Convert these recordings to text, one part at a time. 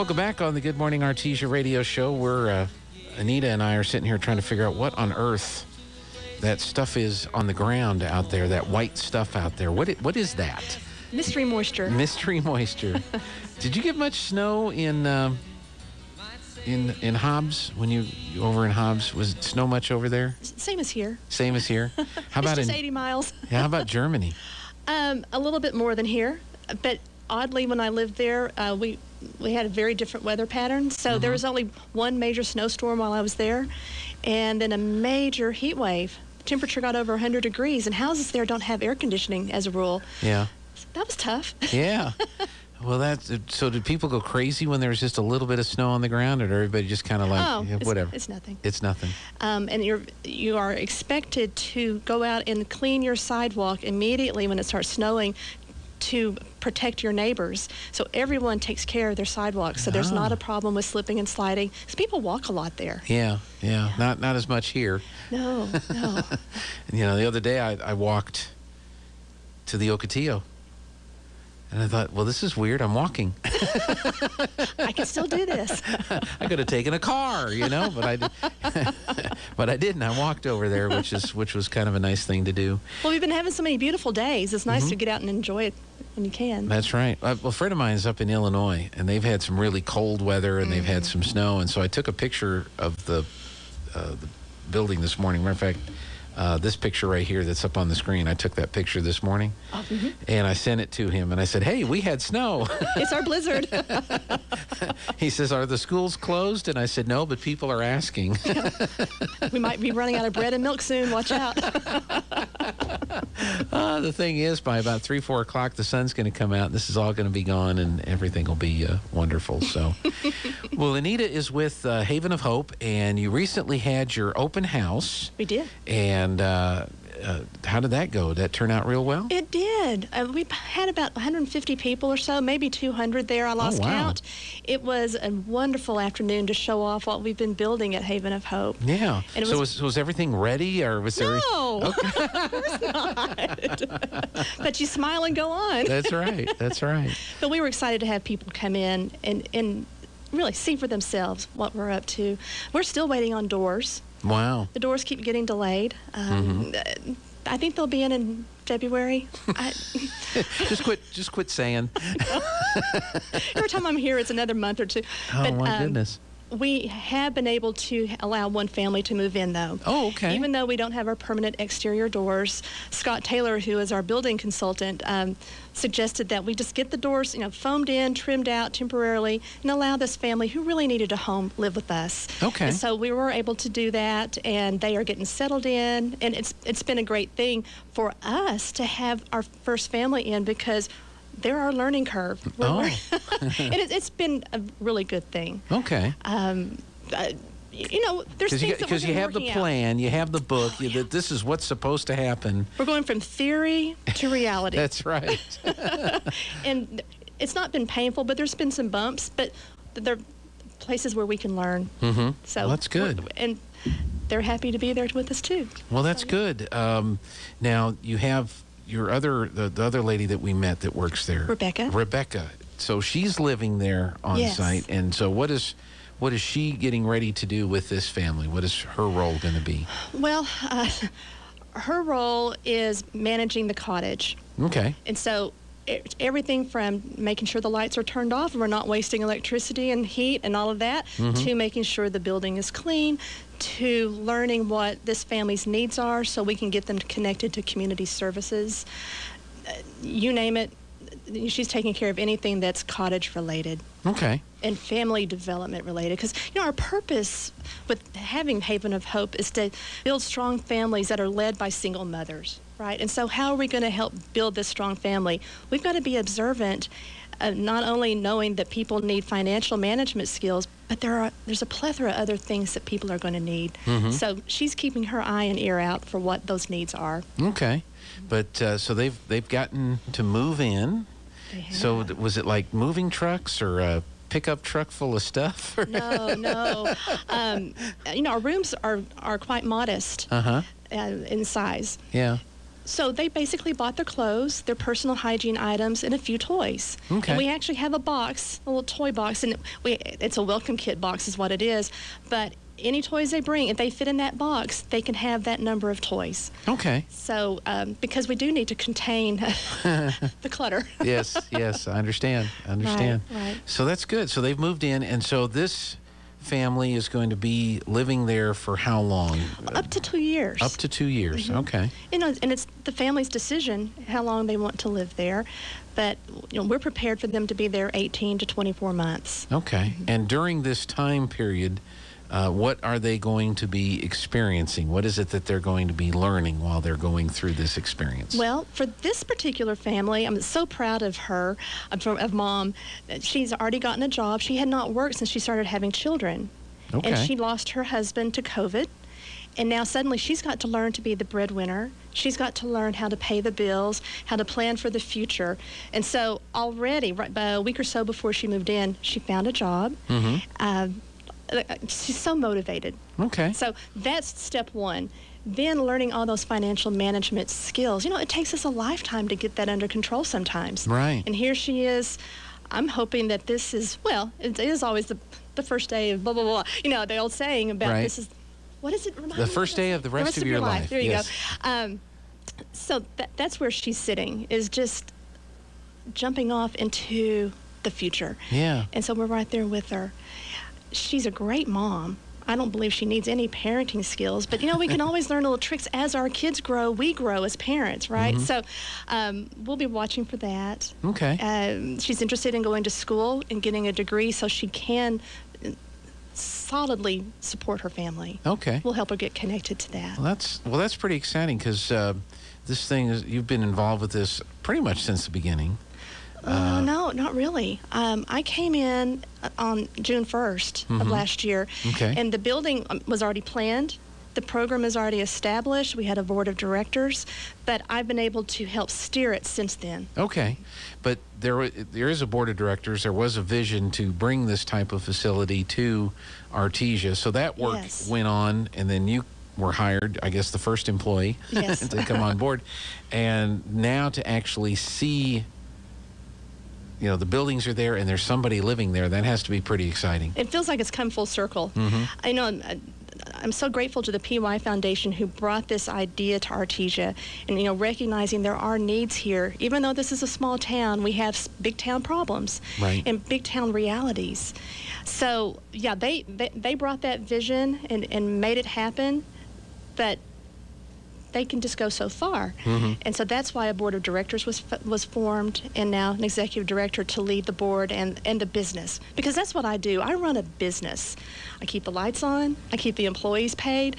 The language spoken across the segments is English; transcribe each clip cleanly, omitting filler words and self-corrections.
Welcome back on the Good Morning Artesia radio show. We're, Anita and I are sitting here trying to figure out what on earth that stuff is on the ground out there, that white stuff out there. What is that? Mystery moisture. Mystery moisture. Did you get much snow in Hobbs when you over in Hobbs? Was it snow much over there? Same as here. Same as here. How about it's just 80 miles? How about Germany? A little bit more than here, but oddly, when I lived there, we had a very different weather pattern. So there was only one major snowstorm while I was there, and then a major heat wave. Temperature got over 100 degrees, and houses there don't have air conditioning as a rule. Yeah. So that was tough. Yeah. Well, so did people go crazy when there was just a little bit of snow on the ground, or did everybody just kind of like, whatever? It's nothing. It's nothing. And you are expected to go out and clean your sidewalk immediately when it starts snowing to protect your neighbors. So everyone takes care of their sidewalks. So there's not a problem with slipping and sliding. Because people walk a lot there. Yeah. Not as much here. No. And, the other day I walked to the Ocotillo. And I thought, well, this is weird. I'm walking. I can still do this. I could have taken a car, but I didn't. I walked over there, which was kind of a nice thing to do. Well, we've been having so many beautiful days. It's nice to get out and enjoy it when you can. That's right. Well, a friend of mine is up in Illinois, and they've had some really cold weather, and they've had some snow. And so I took a picture of the building this morning. Matter of fact, this picture right here that's up on the screen, I took that picture this morning, and I sent it to him, and I said, hey, we had snow. It's our blizzard. He says, are the schools closed? And I said, no, but people are asking. We might be running out of bread and milk soon. Watch out. The thing is, by about 3, 4 o'clock, the sun's going to come out, and this is all going to be gone, and everything will be wonderful. So, well, Anita is with Haven of Hope, and you recently had your open house. We did. And how did that go? Did that turn out real well? It did. We had about 150 people or so, maybe 200 there. I lost count. It was a wonderful afternoon to show off what we've been building at Haven of Hope. Yeah. And was everything ready, or was there? No, okay. Of course not. But you smile and go on. That's right. That's right. But we were excited to have people come in and really see for themselves what we're up to. We're still waiting on doors. Wow. The doors keep getting delayed. I think they'll be in February. Just quit saying. Every time I'm here, it's another month or two. Oh, my goodness. We have been able to allow one family to move in, though. Oh, okay. Even though we don't have our permanent exterior doors, Scott Taylor, who is our building consultant, suggested that we just get the doors, foamed in, trimmed out temporarily, and allow this family who really needed a home live with us. Okay. And so we were able to do that, and they are getting settled in, and it's been a great thing for us to have our first family in, because they're our learning curve. It's been a really good thing. Okay. There's things because you have the plan, you have the book. That this is what's supposed to happen. We're going from theory to reality. That's right. And it's not been painful, but there's been some bumps. But there are places where we can learn. So that's good. And they're happy to be there with us too. Well, that's good. Now you have your the other lady that we met that works there, Rebecca. So she's living there on site, and so what is she getting ready to do with this family? What is her role going to be? Well, her role is managing the cottage. Okay. And so everything from making sure the lights are turned off and we're not wasting electricity and heat and all of that, to making sure the building is clean, to learning what this family's needs are so we can get them connected to community services. You name it, she's taking care of anything that's cottage related. Okay. And family development related. Because, our purpose with having Haven of Hope is to build strong families that are led by single mothers, right? And so how are we going to help build this strong family? We've got to be observant, not only knowing that people need financial management skills, but there's a plethora of other things that people are going to need. So she's keeping her eye and ear out for what those needs are. Okay. But so they've gotten to move in. So was it like moving trucks or a pickup truck full of stuff? No. Our rooms are quite modest in size. Yeah. So they basically bought their clothes, their personal hygiene items, and a few toys. Okay. And we actually have a box, a little toy box, and it's a welcome kit box is what it is. But any toys they bring, if they fit in that box, they can have that number of toys. Okay. So because we do need to contain the clutter. Yes, I understand. Right. So that's good. So they've moved in, and so this family is going to be living there for how long? Up to 2 years. Up to 2 years. Mm-hmm. Okay. And it's the family's decision how long they want to live there, but we're prepared for them to be there 18 to 24 months. Okay. Mm-hmm. And during this time period, what are they going to be experiencing? What is it that they're going to be learning while they're going through this experience? Well, for this particular family, I'm so proud of her, of Mom. She's already gotten a job. She had not worked since she started having children. Okay. And she lost her husband to COVID. And now suddenly she's got to learn to be the breadwinner. She's got to learn how to pay the bills, how to plan for the future. And so already, right by a week or so before she moved in, she found a job. Mm-hmm. She's so motivated. Okay. So that's step one. Then learning all those financial management skills. It takes us a lifetime to get that under control sometimes. Right. And here she is. I'm hoping that this is, it is always the first day of blah, blah, blah. The old saying about right. This is, what is it? The first day of the rest of your life. There you yes. go. So that's where she's sitting, is just jumping off into the future. Yeah. And so we're right there with her. She's a great mom. I don't believe she needs any parenting skills, but we can always learn little tricks as our kids grow. We grow as parents, right? Mm-hmm. So we'll be watching for that. Okay. She's interested in going to school and getting a degree so she can solidly support her family. Okay. We'll help her get connected to that. Well, that's pretty exciting because this thing is, you've been involved with this pretty much since the beginning. No, not really. I came in on June 1st of last year, Okay. and the building was already planned. The program is already established. We had a board of directors, but I've been able to help steer it since then. Okay. But there is a board of directors. There was a vision to bring this type of facility to Artesia. So that work Yes. went on, and then you were hired, I guess, the first employee Yes. to come on board. And now to actually see, the buildings are there and there's somebody living there, that has to be pretty exciting. It feels like it's come full circle. Mm-hmm. I know I'm so grateful to the PY Foundation who brought this idea to Artesia, and recognizing there are needs here. Even though this is a small town, we have big town problems Right. and big town realities. So yeah, they brought that vision and made it happen, but they can just go so far. Mm-hmm. And so that's why a board of directors was formed, and now an executive director to lead the board and the business. Because that's what I do. I run a business. I keep the lights on. I keep the employees paid.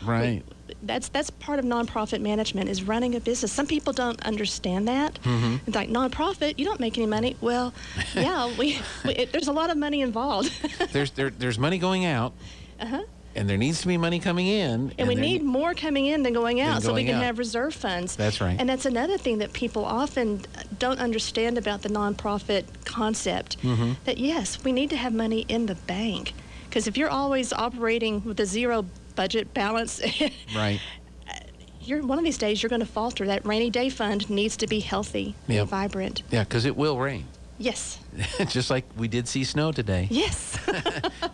Right. That's part of nonprofit management, is running a business. Some people don't understand that. Mm-hmm. It's like, nonprofit, you don't make any money. Well, yeah, there's a lot of money involved. There's money going out. Uh-huh. And there needs to be money coming in. And we need more coming in than going out, so we can out. have reserve funds. That's right. And that's another thing that people often don't understand about the nonprofit concept, Mm-hmm. that yes, we need to have money in the bank. Because if you're always operating with a zero budget balance, Right. one of these days you're going to falter. That rainy day fund needs to be healthy Yep. and vibrant. Yeah, because it will rain. Yes. Just like we did see snow today. Yes.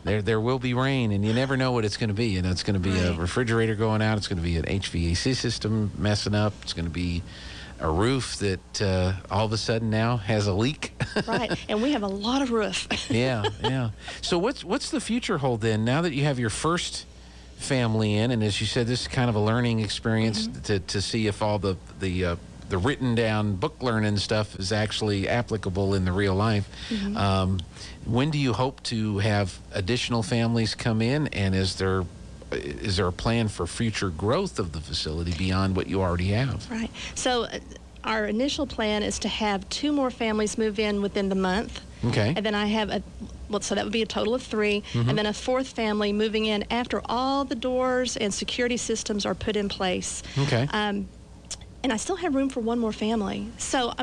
There will be rain, and you never know what it's going to be. It's going to be a Right. refrigerator going out. It's going to be an HVAC system messing up. It's going to be a roof that all of a sudden now has a leak. Right. And we have a lot of roof. Yeah. So what's the future hold then? Now that you have your first family in, and as you said, this is kind of a learning experience to see if all the written down book learning stuff is actually applicable in the real life. Mm-hmm. When do you hope to have additional families come in, and is there a plan for future growth of the facility beyond what you already have? Right. So our initial plan is to have 2 more families move in within the month. Okay. And then I have so that would be a total of 3, Mm-hmm. and then a 4th family moving in after all the doors and security systems are put in place. Okay. And I still have room for 1 more family. So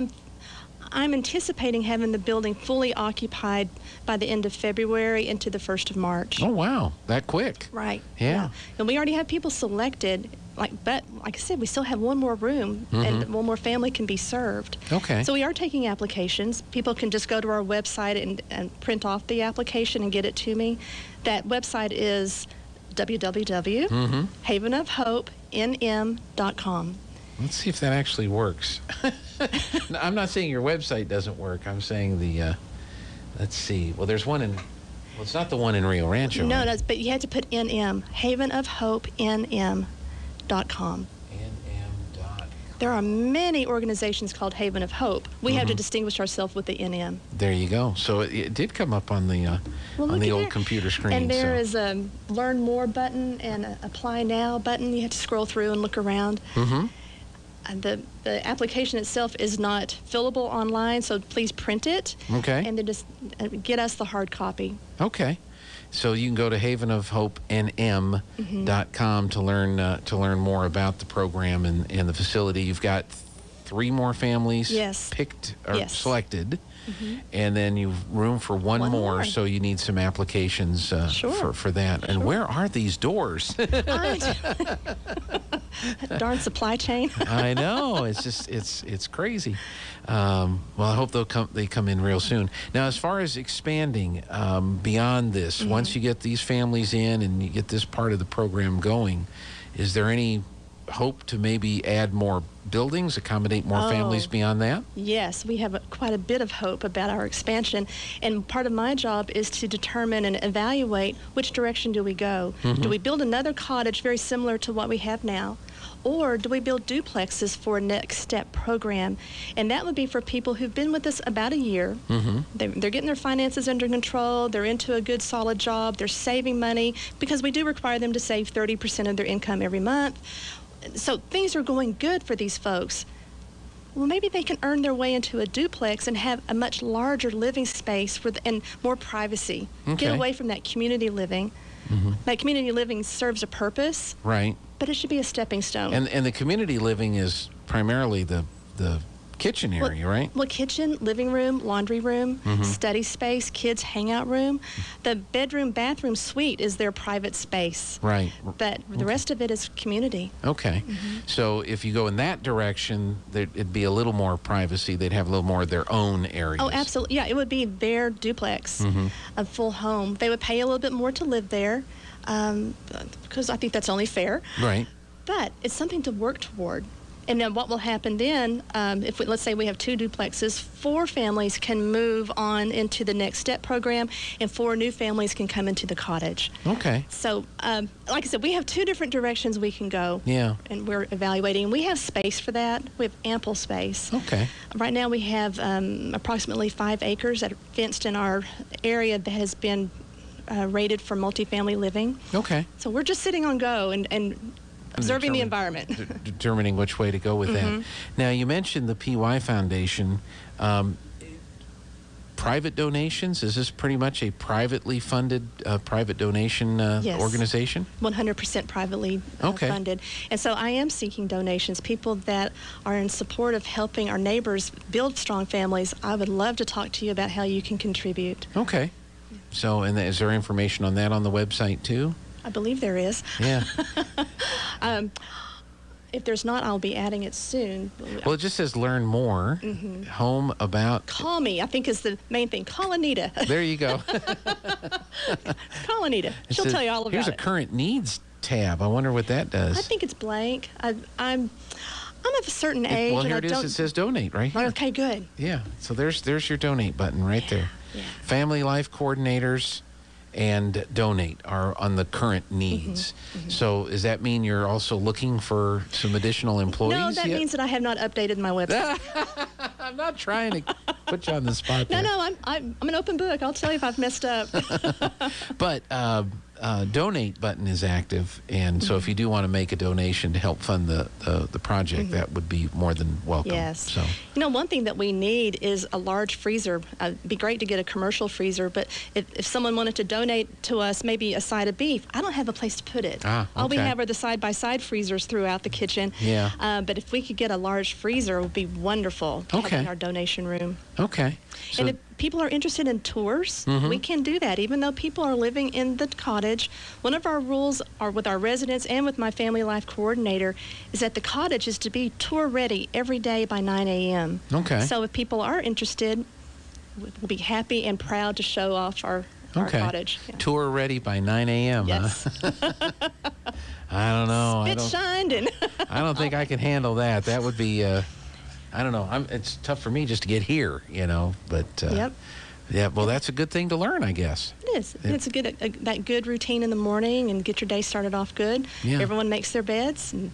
I'm anticipating having the building fully occupied by the end of February into the 1st of March. Oh, wow. That quick. Right. Yeah. And we already have people selected. but like I said, we still have one more room and one more family can be served. Okay. So we are taking applications. People can just go to our website and print off the application and get it to me. That website is www.havenofhopenm.com. Let's see if that actually works. No, I'm not saying your website doesn't work. I'm saying let's see. Well, there's one well, it's not the one in Rio Rancho. No, right? no, but you had to put NM, havenofhopenm.com. NM. There are many organizations called Haven of Hope. We have to distinguish ourselves with the NM. There you go. So it did come up on the old computer screen. And there is a Learn More button and a Apply Now button. You have to scroll through and look around. The application itself is not fillable online, so please print it. Okay. And then just get us the hard copy. Okay. So you can go to havenofhopenm.com to learn more about the program and the facility. You've got 3 more families picked or selected, and then you've room for one more. So you need some applications for that. And where are these doors? Darn supply chain. I know. It's just it's crazy. Well, I hope they come in real soon. Now, as far as expanding beyond this, once you get these families in and you get this part of the program going, is there any hope to maybe add more buildings, accommodate more families beyond that? Yes, we have quite a bit of hope about our expansion, and part of my job is to determine and evaluate which direction do we go. Do we build another cottage very similar to what we have now, or do we build duplexes for a next step program? And that would be for people who've been with us about a year. They're getting their finances under control, they're into a good solid job, they're saving money, because we do require them to save 30% of their income every month. So things are going good for these folks. Well, maybe they can earn their way into a duplex and have a much larger living space and more privacy. Get away from that community living. That community living serves a purpose. Right. But it should be a stepping stone. And the community living is primarily the kitchen area, right? Well, kitchen, living room, laundry room, study space, kids' hangout room. The bedroom, bathroom suite is their private space. Right. But the rest of it is community. Okay. So if you go in that direction, it'd be a little more privacy. They'd have a little more of their own areas. Oh, absolutely. Yeah, it would be their duplex, a full home. They would pay a little bit more to live there because I think that's only fair. Right. But it's something to work toward. And then what will happen then, let's say we have 2 duplexes, 4 families can move on into the Next Step program, and 4 new families can come into the cottage. Okay. So, like I said, we have 2 different directions we can go. Yeah. And we're evaluating. We have space for that. We have ample space. Okay. Right now we have approximately 5 acres that are fenced in our area that has been rated for multifamily living. Okay. So we're just sitting on go and observing the environment. Determining which way to go with that. Now, you mentioned the PY Foundation. Private donations, is this pretty much a privately funded private donation organization? 100% privately funded. And so I am seeking donations, people that are in support of helping our neighbors build strong families. I would love to talk to you about how you can contribute. Okay. So, and is there information on that on the website too? I believe there is. Yeah. If there's not, I'll be adding it soon. Well, it just says learn more. Home about. Call me, I think is the main thing. Call Anita. There you go. Call Anita. She'll tell you all about it. Here's a current needs tab. I wonder what that does. I think it's blank. I'm of a certain age. Well, here it is. It says donate right here. Okay, good. Yeah. So there's your donate button right there. Yeah. Family life coordinators and donate are on the current needs. So does that mean you're also looking for some additional employees? No, that means that I have not updated my website. I'm not trying to put you on the spot there. No, I'm an open book. I'll tell you if I've messed up. But donate button is active, and so if you do want to make a donation to help fund the project, that would be more than welcome. Yes. So, one thing that we need is a large freezer. It'd be great to get a commercial freezer, but if someone wanted to donate to us maybe a side of beef, I don't have a place to put it. All we have are the side-by-side freezers throughout the kitchen. Yeah. But if we could get a large freezer, it would be wonderful to have in our donation room. Okay. So, and if people are interested in tours, we can do that. Even though people are living in the cottage, cottage. One of our rules are with our residents and with my family life coordinator is that the cottage is to be tour ready every day by 9 a.m. Okay. So if people are interested, we'll be happy and proud to show off our cottage. Yeah. Tour ready by 9 a.m. Yes. Huh? I don't know. Spit shined and I don't think I can handle that. That would be, I don't know. It's tough for me just to get here, But Yep. Yeah, well, that's a good thing to learn, I guess. It is. It's a good that good routine in the morning and get your day started off good. Yeah. Everyone makes their beds. And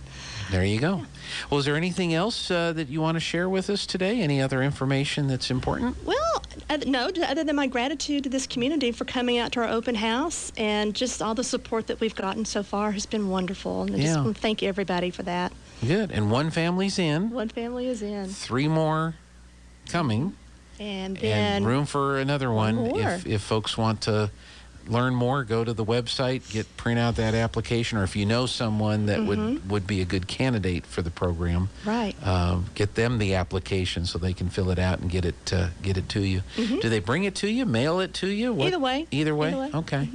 there you go. Well, is there anything else that you want to share with us today? Any other information that's important? Well, no, other than my gratitude to this community for coming out to our open house and just all the support that we've gotten so far has been wonderful. And I just want to thank everybody for that. Good. And one family's in. One family is in. 3 more coming. And then room for another one. more. If folks want to learn more, go to the website, print out that application, or if you know someone that would be a good candidate for the program, right, get them the application so they can fill it out and get it to you. Do they bring it to you, mail it to you? Either way. Either way. Okay.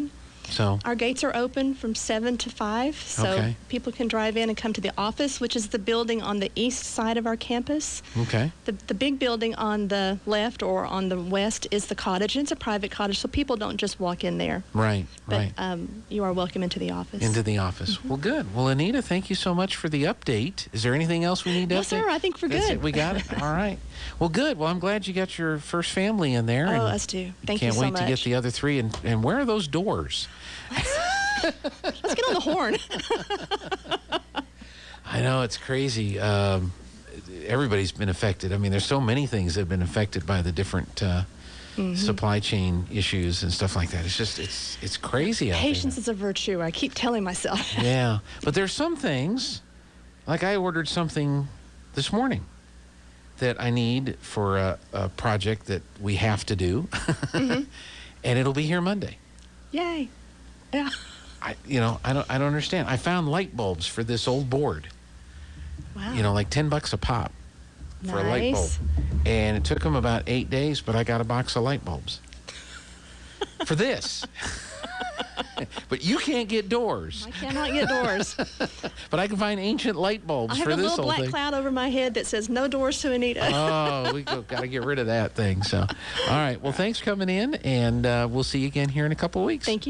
So our gates are open from 7 to 5, so people can drive in and come to the office, which is the building on the east side of our campus. Okay. The big building on the left or on the west is the cottage, and it's a private cottage, so people don't just walk in there. Right, but, you are welcome into the office. Into the office. Well, good. Well, Anita, thank you so much for the update. Is there anything else we need to update? No, sir, I think we're That's good. it. We got it? All right. Well, good. Well, I'm glad you got your first family in there. Oh, us too. Thank you so much. Can't wait to get the other 3. And where are those doors? Let's get on the horn. I know, it's crazy. Everybody's been affected. I mean, there's so many things that have been affected by the different supply chain issues and stuff like that. It's just, it's crazy out there. Patience is a virtue, I keep telling myself. Yeah. But there's some things, like I ordered something this morning that I need for a project that we have to do. And it'll be here Monday. Yay. Yeah. I don't understand. I found light bulbs for this old board. Wow. Like $10 a pop for a light bulb. And it took them about 8 days, but I got a box of light bulbs for this. But you can't get doors. I cannot get doors. But I can find ancient light bulbs for this I have a little old black thing. cloud over my head that says no doors to Anita. Oh, we got to get rid of that thing. So, all right. Well, thanks for coming in, and we'll see you again here in a couple of weeks. Thank you.